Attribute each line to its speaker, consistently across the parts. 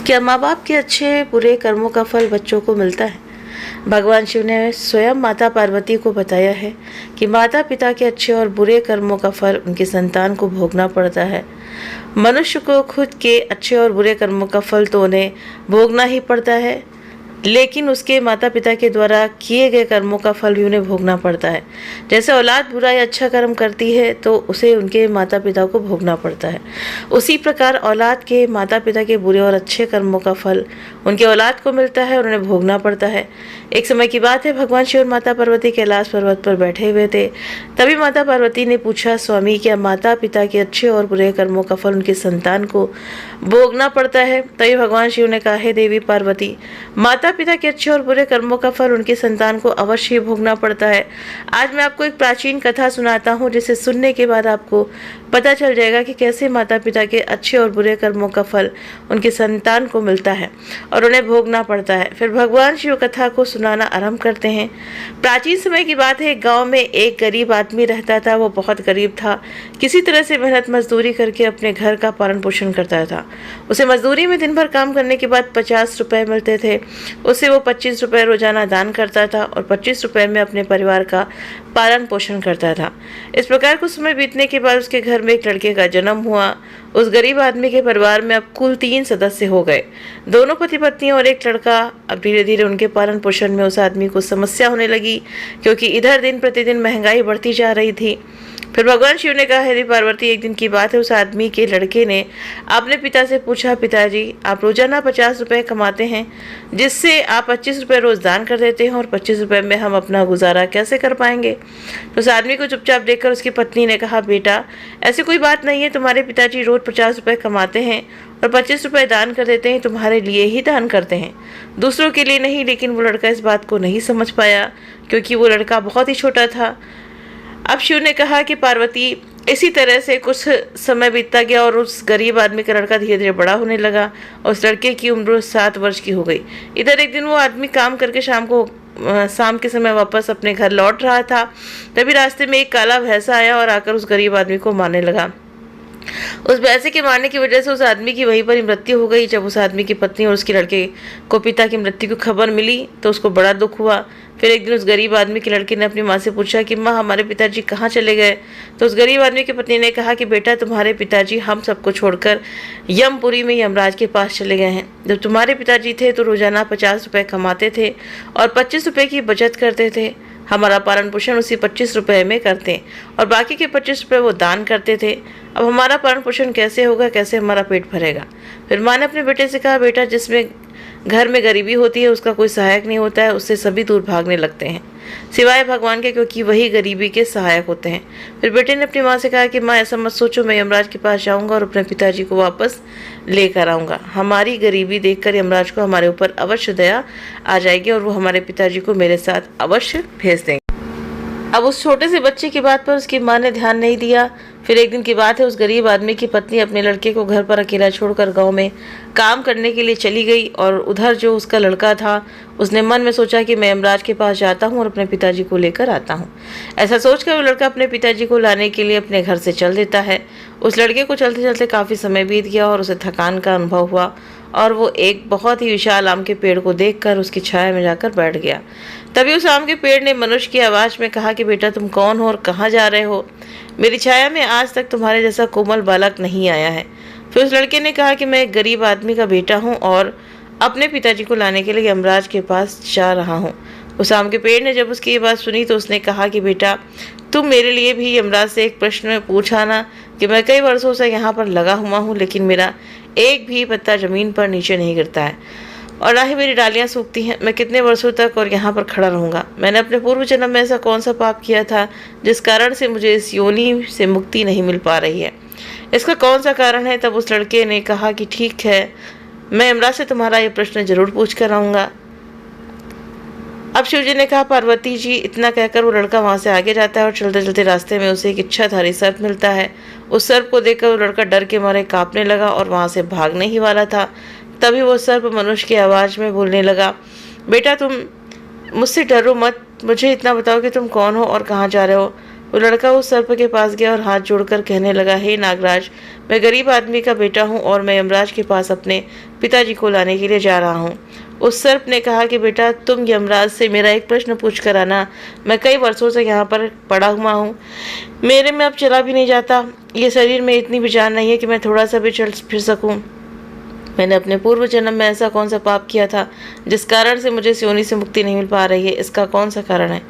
Speaker 1: क्या माँ बाप के अच्छे बुरे कर्मों का फल बच्चों को मिलता है? भगवान शिव ने स्वयं माता पार्वती को बताया है कि माता पिता के अच्छे और बुरे कर्मों का फल उनकी संतान को भोगना पड़ता है। मनुष्य को खुद के अच्छे और बुरे कर्मों का फल तो उन्हें भोगना ही पड़ता है, लेकिन उसके माता पिता के द्वारा किए गए कर्मों का फल भी उन्हें भोगना पड़ता है। जैसे औलाद बुरा या अच्छा कर्म करती है तो उसे उनके माता पिता को भोगना पड़ता है, उसी प्रकार औलाद के माता पिता के बुरे और अच्छे कर्मों का फल उनके औलाद को मिलता है और उन्हें भोगना पड़ता है। एक समय की बात है, भगवान शिव और माता पार्वती कैलाश पर्वत पर बैठे हुए थे। तभी माता पार्वती ने पूछा, स्वामी, क्या माता पिता के अच्छे और बुरे कर्मों का फल उनकी संतान को भोगना पड़ता है? तभी भगवान शिव ने कहा, हे देवी पार्वती, माता पिता के अच्छे और बुरे कर्मों का फल उनकी संतान को अवश्य ही भोगना पड़ता है। आज मैं आपको एक प्राचीन कथा सुनाता हूँ, जिसे सुनने के बाद आपको पता चल जाएगा कि कैसे माता पिता के अच्छे और बुरे कर्मों का फल उनकी संतान को मिलता है और उन्हें भोगना पड़ता है। फिर भगवान शिव कथा को सुनाना आरंभ करते हैं। प्राचीन समय की बात है, गांव में एक गरीब आदमी रहता था। वो बहुत गरीब था, किसी तरह से मेहनत मजदूरी करके अपने घर का पालन पोषण करता था। उसे मजदूरी में दिन भर काम करने के बाद 50 रुपए मिलते थे। उसे वो 25 रुपए रोजाना दान करता था और 25 रुपए में अपने परिवार का पालन पोषण करता था। इस प्रकार कुछ समय बीतने के बाद उसके घर में एक लड़के का जन्म हुआ। उस गरीब आदमी के परिवार में अब कुल 3 सदस्य हो गए, दोनों पति पत्नी और एक लड़का। अब धीरे धीरे उनके पालन पोषण में उस आदमी को समस्या होने लगी, क्योंकि इधर दिन प्रतिदिन महंगाई बढ़ती जा रही थी। फिर भगवान शिव ने कहा, हे पार्वती, एक दिन की बात है, उस आदमी के लड़के ने अपने पिता से पूछा, पिताजी, आप रोजाना 50 रुपए कमाते हैं, जिससे आप 25 रुपए रोज दान कर देते हैं और 25 रुपए में हम अपना गुजारा कैसे कर पाएंगे? तो उस आदमी को चुपचाप देखकर उसकी पत्नी ने कहा, बेटा, ऐसी कोई बात नहीं है, तुम्हारे पिताजी रोज 50 रुपए कमाते हैं और 25 रुपए दान कर देते हैं, तुम्हारे लिए ही दान करते हैं, दूसरों के लिए नहीं। लेकिन वो लड़का इस बात को नहीं समझ पाया, क्योंकि वो लड़का बहुत ही छोटा था। अब शिव ने कहा कि पार्वती, इसी तरह से कुछ समय बीतता गया और उस गरीब आदमी का लड़का धीरे धीरे बड़ा होने लगा और उस लड़के की उम्र 7 वर्ष की हो गई। इधर एक दिन वो आदमी काम करके शाम के समय वापस अपने घर लौट रहा था। तभी रास्ते में एक काला भैंसा आया और आकर उस गरीब आदमी को मारने लगा। उस भैंसे के मारने की वजह से उस आदमी की वहीं पर ही मृत्यु हो गई। जब उस आदमी की पत्नी और उसके लड़के को पिता की मृत्यु की खबर मिली तो उसको बड़ा दुख हुआ। फिर एक दिन उस गरीब आदमी के लड़के ने अपनी माँ से पूछा कि माँ, हमारे पिताजी कहाँ चले गए? तो उस गरीब आदमी की पत्नी ने कहा कि बेटा, तुम्हारे पिताजी हम सबको छोड़कर यमपुरी में यमराज के पास चले गए हैं। जब तुम्हारे पिताजी थे तो रोजाना 50 रुपए कमाते थे और 25 रुपए की बचत करते थे। हमारा पालन पोषण उसी 25 रुपए में करते और बाकी के 25 रुपए वो दान करते थे। अब हमारा पालन पोषण कैसे होगा, कैसे हमारा पेट भरेगा? फिर माँ ने अपने बेटे से कहा, बेटा, जिसमें घर में गरीबी होती है उसका कोई सहायक नहीं होता है, उससे सभी दूर भागने लगते हैं सिवाय भगवान के, क्योंकि वही गरीबी के सहायक होते हैं। फिर बेटे ने अपनी माँ से कहा कि माँ, ऐसा मत सोचो, मैं यमराज के पास जाऊंगा और अपने पिताजी को वापस लेकर आऊंगा। हमारी गरीबी देखकर यमराज को हमारे ऊपर अवश्य दया आ जाएगी और वो हमारे पिताजी को मेरे साथ अवश्य भेज देंगे। अब उस छोटे से बच्चे की बात पर उसकी माँ ने ध्यान नहीं दिया। फिर एक दिन की बात है, उस गरीब आदमी की पत्नी अपने लड़के को घर पर अकेला छोड़कर गांव में काम करने के लिए चली गई और उधर जो उसका लड़का था उसने मन में सोचा कि मैं यमराज के पास जाता हूं और अपने पिताजी को लेकर आता हूं। ऐसा सोचकर वो लड़का अपने पिताजी को लाने के लिए अपने घर से चल देता है। उस लड़के को चलते चलते काफ़ी समय बीत गया और उसे थकान का अनुभव हुआ और वो एक बहुत ही विशाल आम के पेड़ को देखकर उसकी छाया में जाकर बैठ गया। तभी उस आम के पेड़ ने मनुष्य की आवाज़ में कहा कि बेटा, तुम कौन हो और कहाँ जा रहे हो? मेरी छाया में आज तक तुम्हारे जैसा कोमल बालक नहीं आया है। फिर उस लड़के ने कहा कि मैं एक गरीब आदमी का बेटा हूँ और अपने पिताजी को लाने के लिए यमराज के पास जा रहा हूँ। उस आम के पेड़ ने जब उसकी ये बात सुनी तो उसने कहा कि बेटा, तुम मेरे लिए भी यमराज से एक प्रश्न पूछा ना कि मैं कई वर्षों से यहाँ पर लगा हुआ हूँ, लेकिन मेरा एक भी पत्ता ज़मीन पर नीचे नहीं गिरता है और ना ही मेरी डालियाँ सूखती हैं। मैं कितने वर्षों तक और यहाँ पर खड़ा रहूँगा? मैंने अपने पूर्व जन्म में ऐसा कौन सा पाप किया था जिस कारण से मुझे इस योनि से मुक्ति नहीं मिल पा रही है? इसका कौन सा कारण है? तब उस लड़के ने कहा कि ठीक है, मैं यमराज से तुम्हारा ये प्रश्न जरूर पूछ कर आऊँगा। अब शिव जी ने कहा, पार्वती जी, इतना कहकर वो लड़का वहाँ से आगे जाता है और चलते चलते रास्ते में उसे एक इच्छाधारी सर्प मिलता है। उस सर्प को देखकर वो लड़का डर के मारे कांपने लगा और वहाँ से भागने ही वाला था। तभी वो सर्प मनुष्य की आवाज़ में बोलने लगा, बेटा, तुम मुझसे डरो मत, मुझे इतना बताओ कि तुम कौन हो और कहाँ जा रहे हो? वो लड़का उस सर्प के पास गया और हाथ जोड़कर कहने लगा, हे नागराज, मैं गरीब आदमी का बेटा हूँ और मैं यमराज के पास अपने पिताजी को लाने के लिए जा रहा हूँ। उस सर्प ने कहा कि बेटा, तुम यमराज से मेरा एक प्रश्न पूछ कर आना। मैं कई वर्षों से यहाँ पर पड़ा हुआ हूँ, मेरे में अब चला भी नहीं जाता। ये शरीर में इतनी भी जान नहीं है कि मैं थोड़ा सा भी चल फिर सकूँ। मैंने अपने पूर्व जन्म में ऐसा कौन सा पाप किया था जिस कारण से मुझे इस योनि से मुक्ति नहीं मिल पा रही है? इसका कौन सा कारण है?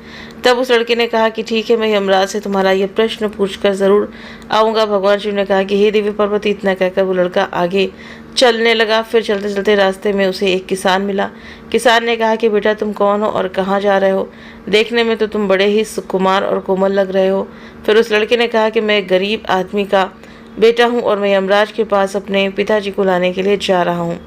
Speaker 1: तब उस लड़के ने कहा कि ठीक है, मैं यमराज से तुम्हारा ये प्रश्न पूछकर ज़रूर आऊँगा। भगवान शिव ने कहा कि हे देवी पार्वती। इतना कहकर वो लड़का आगे चलने लगा। फिर चलते चलते रास्ते में उसे एक किसान मिला। किसान ने कहा कि बेटा, तुम कौन हो और कहाँ जा रहे हो? देखने में तो तुम बड़े ही सुकुमार और कोमल लग रहे हो। फिर उस लड़के ने कहा कि मैं गरीब आदमी का बेटा हूँ और मैं यमराज के पास अपने पिताजी को लाने के लिए जा रहा हूँ।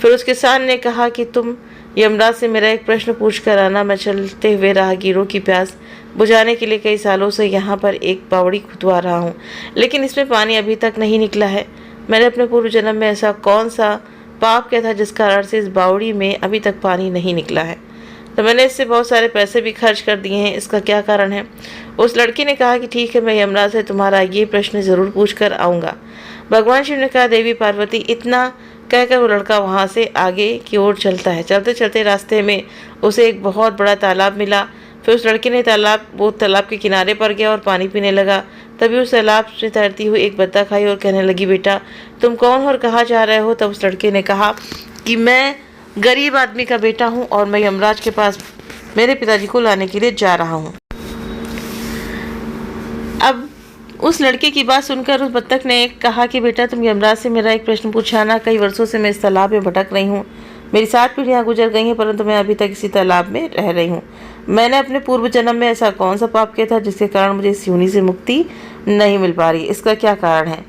Speaker 1: फिर उस किसान ने कहा कि तुम यमराज से मेरा एक प्रश्न पूछ कर आना। मैं चलते हुए राहगीरों की प्यास बुझाने के लिए कई सालों से यहाँ पर एक बावड़ी खुदवा रहा हूँ, लेकिन इसमें पानी अभी तक नहीं निकला है। मैंने अपने पूर्व जन्म में ऐसा कौन सा पाप किया था जिस कारण से इस बावड़ी में अभी तक पानी नहीं निकला है? तो मैंने इससे बहुत सारे पैसे भी खर्च कर दिए हैं, इसका क्या कारण है? उस लड़की ने कहा कि ठीक है, मैं यमराज से तुम्हारा ये प्रश्न ज़रूर पूछ कर आऊँगा। भगवान शिव ने कहा, देवी पार्वती। इतना कहकर वो लड़का वहाँ से आगे की ओर चलता है। चलते चलते रास्ते में उसे एक बहुत बड़ा तालाब मिला। फिर उस लड़के ने तालाब के किनारे पर गया और पानी पीने लगा। तभी उस तालाब से तैरती हुई एक बत्तख आई और कहने लगी, बेटा, तुम कौन हो और कहाँ जा रहे हो? तब उस लड़के ने कहा कि मैं गरीब आदमी का बेटा हूँ और मैं यमराज के पास मेरे पिताजी को लाने के लिए जा रहा हूँ। अब उस लड़के की बात सुनकर उस बत्तख ने कहा कि बेटा, तुम यमराज से मेरा एक प्रश्न पूछाना। कई वर्षों से मैं इस तालाब में भटक रही हूँ। मेरी 7 पीढ़ियाँ गुजर गई हैं, परंतु मैं अभी तक इसी तालाब में रह रही हूँ। मैंने अपने पूर्व जन्म में ऐसा कौन सा पाप किया था जिसके कारण मुझे इस योनि से मुक्ति नहीं मिल पा रही? इसका क्या कारण है?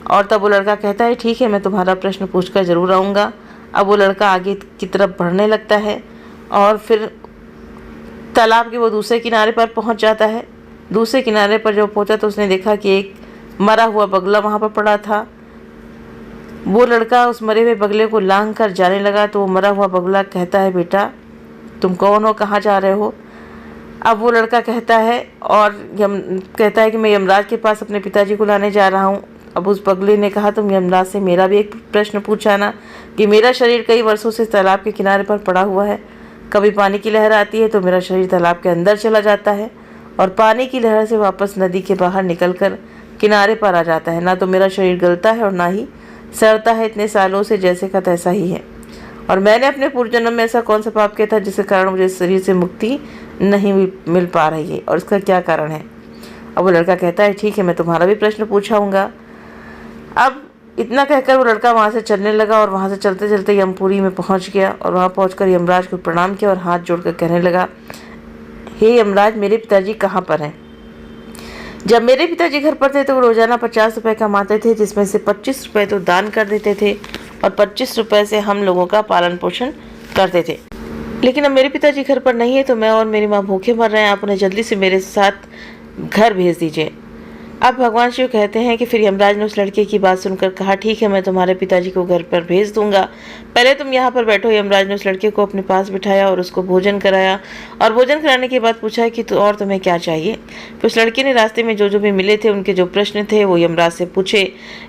Speaker 1: और तब वो लड़का कहता है, ठीक है, मैं तुम्हारा प्रश्न पूछकर ज़रूर आऊँगा। अब वो लड़का आगे की तरफ बढ़ने लगता है और फिर तालाब के वो दूसरे किनारे पर पहुंच जाता है। दूसरे किनारे पर जब पहुंचा तो उसने देखा कि एक मरा हुआ बगला वहां पर पड़ा था। वो लड़का उस मरे हुए बगले को लांघ कर जाने लगा तो वो मरा हुआ बगला कहता है, बेटा, तुम कौन हो, कहाँ जा रहे हो? अब वो लड़का कहता है कहता है कि मैं यमराज के पास अपने पिताजी को लाने जा रहा हूँ। अब उस बगले ने कहा, तुम यमराज से मेरा भी एक प्रश्न पूछाना कि मेरा शरीर कई वर्षों से तालाब के किनारे पर पड़ा हुआ है। कभी पानी की लहर आती है तो मेरा शरीर तालाब के अंदर चला जाता है और पानी की लहर से वापस नदी के बाहर निकलकर किनारे पर आ जाता है। ना तो मेरा शरीर गलता है और ना ही सड़ता है। इतने सालों से जैसे का तैसा ही है। और मैंने अपने पूर्व जन्म में ऐसा कौन सा पाप किया था जिसके कारण मुझे इस शरीर से मुक्ति नहीं मिल पा रही है, और इसका क्या कारण है? अब वो लड़का कहता है, ठीक है, मैं तुम्हारा भी प्रश्न पूछाऊँगा। अब इतना कहकर वो लड़का वहाँ से चलने लगा और वहाँ से चलते चलते यमपुरी में पहुँच गया और वहाँ पहुँचकर यमराज को प्रणाम किया और हाथ जोड़कर कहने लगा, हे यमराज, मेरे पिताजी कहाँ पर हैं? जब मेरे पिताजी घर पर थे तो वो रोज़ाना 50 रुपये कमाते थे, जिसमें से 25 रुपये तो दान कर देते थे और 25 रुपये से हम लोगों का पालन पोषण करते थे। लेकिन अब मेरे पिताजी घर पर नहीं है तो मैं और मेरी माँ भूखे मर रहे हैं। आप उन्हें जल्दी से मेरे साथ घर भेज दीजिए। अब भगवान शिव कहते हैं कि फिर यमराज ने उस लड़के की बात सुनकर कहा, ठीक है, मैं तुम्हारे पिताजी को घर पर भेज दूंगा, पहले तुम यहाँ पर बैठो। यमराज ने उस लड़के को अपने पास बिठाया और उसको भोजन कराया और भोजन कराने के बाद पूछा कि और तुम्हें क्या चाहिए? फिर उस लड़के ने रास्ते में जो भी मिले थे उनके जो प्रश्न थे वो यमराज से पूछे।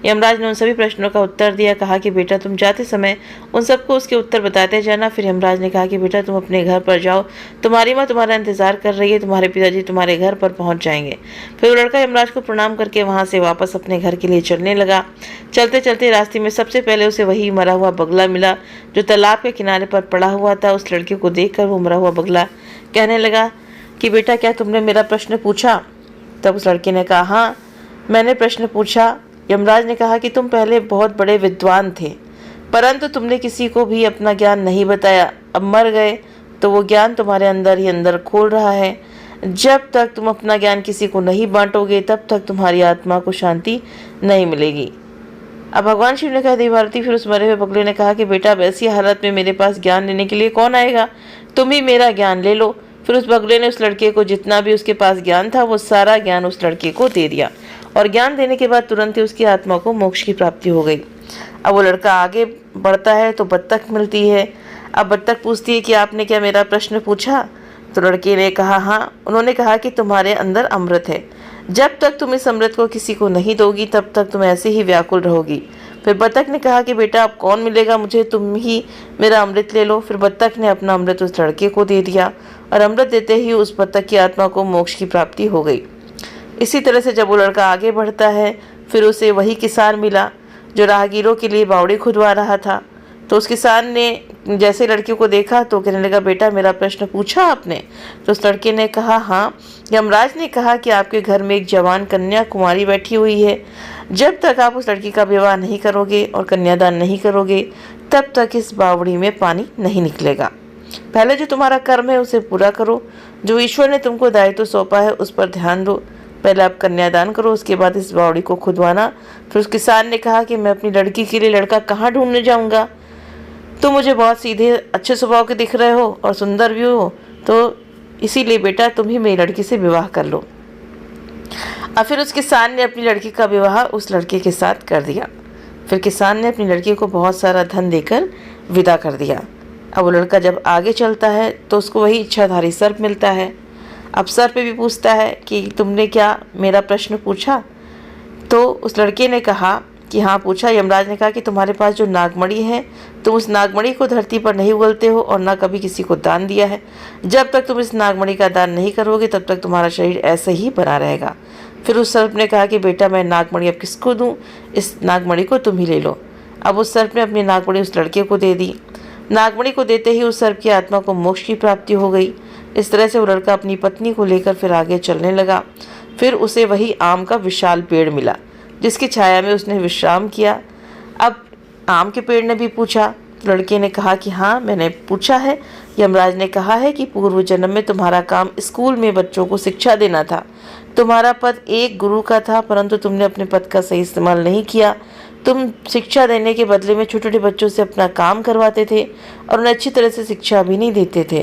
Speaker 1: यमराज ने उन सभी प्रश्नों का उत्तर दिया। कहा कि बेटा, तुम जाते समय उन सबको उसके उत्तर बताते जाना। फिर यमराज ने कहा कि बेटा, तुम अपने घर पर जाओ, तुम्हारी माँ तुम्हारा इंतजार कर रही है, तुम्हारे पिताजी तुम्हारे घर पर पहुँच जाएंगे। फिर वो लड़का यमराज को प्रणाम करके वहां से वापस अपने घर के लिए चलने लगा। चलते चलते रास्ते में सबसे पहले उसे वही मरा हुआ बगला मिला जो तालाब के किनारे पर पड़ा हुआ था। उस लड़के को देखकर वो मरा हुआ बगला कहने लगा कि बेटा, क्या तुमने मेरा प्रश्न पूछा? तब उस लड़के ने कहा, हाँ, मैंने प्रश्न पूछा। यमराज ने कहा कि तुम पहले बहुत बड़े विद्वान थे, परंतु तुमने किसी को भी अपना ज्ञान नहीं बताया। अब मर गए तो वो ज्ञान तुम्हारे अंदर ही अंदर खोल रहा है। जब तक तुम अपना ज्ञान किसी को नहीं बांटोगे तब तक तुम्हारी आत्मा को शांति नहीं मिलेगी। अब भगवान शिव ने कहा, देवी पार्वती। फिर उस मरे हुए बगले ने कहा कि बेटा, वैसी हालत में मेरे पास ज्ञान लेने के लिए कौन आएगा? तुम ही मेरा ज्ञान ले लो। फिर उस बगले ने उस लड़के को जितना भी उसके पास ज्ञान था वो सारा ज्ञान उस लड़के को दे दिया और ज्ञान देने के बाद तुरंत ही उसकी आत्मा को मोक्ष की प्राप्ति हो गई। अब वो लड़का आगे बढ़ता है तो बत्तख मिलती है। अब बत्तख पूछती है कि आपने क्या मेरा प्रश्न पूछा? तो लड़के ने कहा हाँ। उन्होंने कहा कि तुम्हारे अंदर अमृत है, जब तक तुम इस अमृत को किसी को नहीं दोगी तब तक तुम ऐसे ही व्याकुल रहोगी। फिर बत्तख ने कहा कि बेटा अब कौन मिलेगा मुझे, तुम ही मेरा अमृत ले लो। फिर बत्तख ने अपना अमृत उस लड़के को दे दिया और अमृत देते ही उस बत्तख की आत्मा को मोक्ष की प्राप्ति हो गई। इसी तरह से जब वो लड़का आगे बढ़ता है, फिर उसे वही किसान मिला जो राहगीरों के लिए बावड़ी खुदवा रहा था। तो उस किसान ने जैसे लड़के को देखा तो कहने लगा, बेटा मेरा प्रश्न पूछा आपने? तो उस लड़के ने कहा हाँ, यमराज ने कहा कि आपके घर में एक जवान कन्या कुमारी बैठी हुई है, जब तक आप उस लड़की का विवाह नहीं करोगे और कन्यादान नहीं करोगे तब तक इस बावड़ी में पानी नहीं निकलेगा। पहले जो तुम्हारा कर्म है उसे पूरा करो, जो ईश्वर ने तुमको दायित्व सौंपा है उस पर ध्यान दो। पहले आप कन्यादान करो, उसके बाद इस बावड़ी को खुदवाना। फिर उस किसान ने कहा कि मैं अपनी लड़की के लिए लड़का कहाँ ढूंढने जाऊँगा, तुम मुझे बहुत सीधे अच्छे स्वभाव के दिख रहे हो और सुंदर भी हो, तो इसीलिए बेटा तुम ही मेरी लड़की से विवाह कर लो। और फिर उस किसान ने अपनी लड़की का विवाह उस लड़के के साथ कर दिया। फिर किसान ने अपनी लड़की को बहुत सारा धन देकर विदा कर दिया। अब वो लड़का जब आगे चलता है तो उसको वही इच्छाधारी सर्प मिलता है। अब सर्प भी पूछता है कि तुमने क्या मेरा प्रश्न पूछा? तो उस लड़के ने कहा कि हाँ पूछा। यमराज ने कहा कि तुम्हारे पास जो नागमणि है, तुम उस नागमणि को धरती पर नहीं उगलते हो और ना कभी किसी को दान दिया है। जब तक तुम इस नागमणि का दान नहीं करोगे तब तक तुम्हारा शरीर ऐसे ही बना रहेगा। फिर उस सर्प ने कहा कि बेटा मैं नागमणि अब किसको दूँ, इस नागमणि को तुम ही ले लो। अब उस सर्प ने अपनी नागमणि उस लड़के को दे दी। नागमणि को देते ही उस सर्प की आत्मा को मोक्ष की प्राप्ति हो गई। इस तरह से वो लड़का अपनी पत्नी को लेकर फिर आगे चलने लगा। फिर उसे वही आम का विशाल पेड़ मिला जिसकी छाया में उसने विश्राम किया। अब आम के पेड़ ने भी पूछा। लड़के ने कहा कि हाँ मैंने पूछा है। यमराज ने कहा है कि पूर्व जन्म में तुम्हारा काम स्कूल में बच्चों को शिक्षा देना था। तुम्हारा पद एक गुरु का था, परंतु तुमने अपने पद का सही इस्तेमाल नहीं किया। तुम शिक्षा देने के बदले में छोटे छोटे बच्चों से अपना काम करवाते थे और उन्हें अच्छी तरह से शिक्षा भी नहीं देते थे।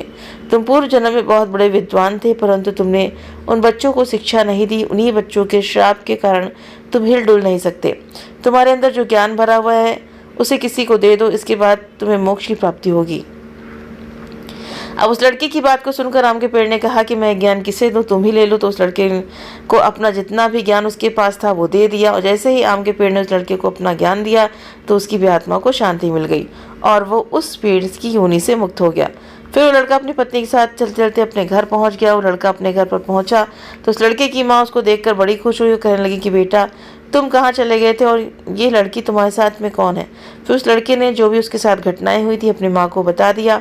Speaker 1: तुम पूर्व जन्म में बहुत बड़े विद्वान थे, परंतु तुमने उन बच्चों को शिक्षा नहीं दी। उन्हीं बच्चों के श्राप के कारण तुम हिल डुल नहीं सकते। तुम्हारे अंदर जो ज्ञान भरा हुआ है उसे किसी को दे दो, इसके बाद तुम्हें मोक्ष की प्राप्ति होगी। अब उस लड़के की बात को सुनकर आम के पेड़ ने कहा कि मैं ज्ञान किसे दूं, तुम ही ले लो। तो उस लड़के को अपना जितना भी ज्ञान उसके पास था वो दे दिया और जैसे ही आम के पेड़ ने उस लड़के को अपना ज्ञान दिया तो उसकी भी आत्मा को शांति मिल गई और वो उस पेड़ की योनि से मुक्त हो गया। फिर वो लड़का अपनी पत्नी के साथ चलते चलते अपने घर पहुंच गया। वो लड़का अपने घर पर पहुंचा तो उस लड़के की माँ उसको देखकर बड़ी खुश हुई। कहने लगी कि बेटा तुम कहाँ चले गए थे और ये लड़की तुम्हारे साथ में कौन है? फिर उस लड़के ने जो भी उसके साथ घटनाएं हुई थी अपनी माँ को बता दिया।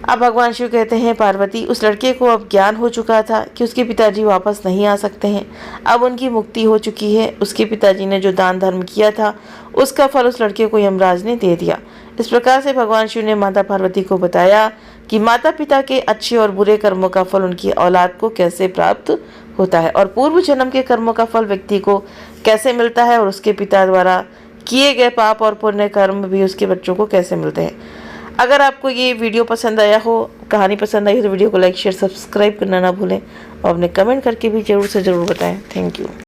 Speaker 1: अब भगवान शिव कहते हैं, पार्वती उस लड़के को अब ज्ञान हो चुका था कि उसके पिताजी वापस नहीं आ सकते हैं। अब उनकी मुक्ति हो चुकी है। उसके पिताजी ने जो दान धर्म किया था उसका फल उस लड़के को यमराज ने दे दिया। इस प्रकार से भगवान शिव ने माता पार्वती को बताया कि माता पिता के अच्छे और बुरे कर्मों का फल उनकी औलाद को कैसे प्राप्त होता है और पूर्व जन्म के कर्मों का फल व्यक्ति को कैसे मिलता है और उसके पिता द्वारा किए गए पाप और पुण्य कर्म भी उसके बच्चों को कैसे मिलते हैं। अगर आपको ये वीडियो पसंद आया हो, कहानी पसंद आई हो तो वीडियो को लाइक शेयर सब्सक्राइब करना ना भूलें और अपने कमेंट करके भी ज़रूर से ज़रूर बताएं। Thank you.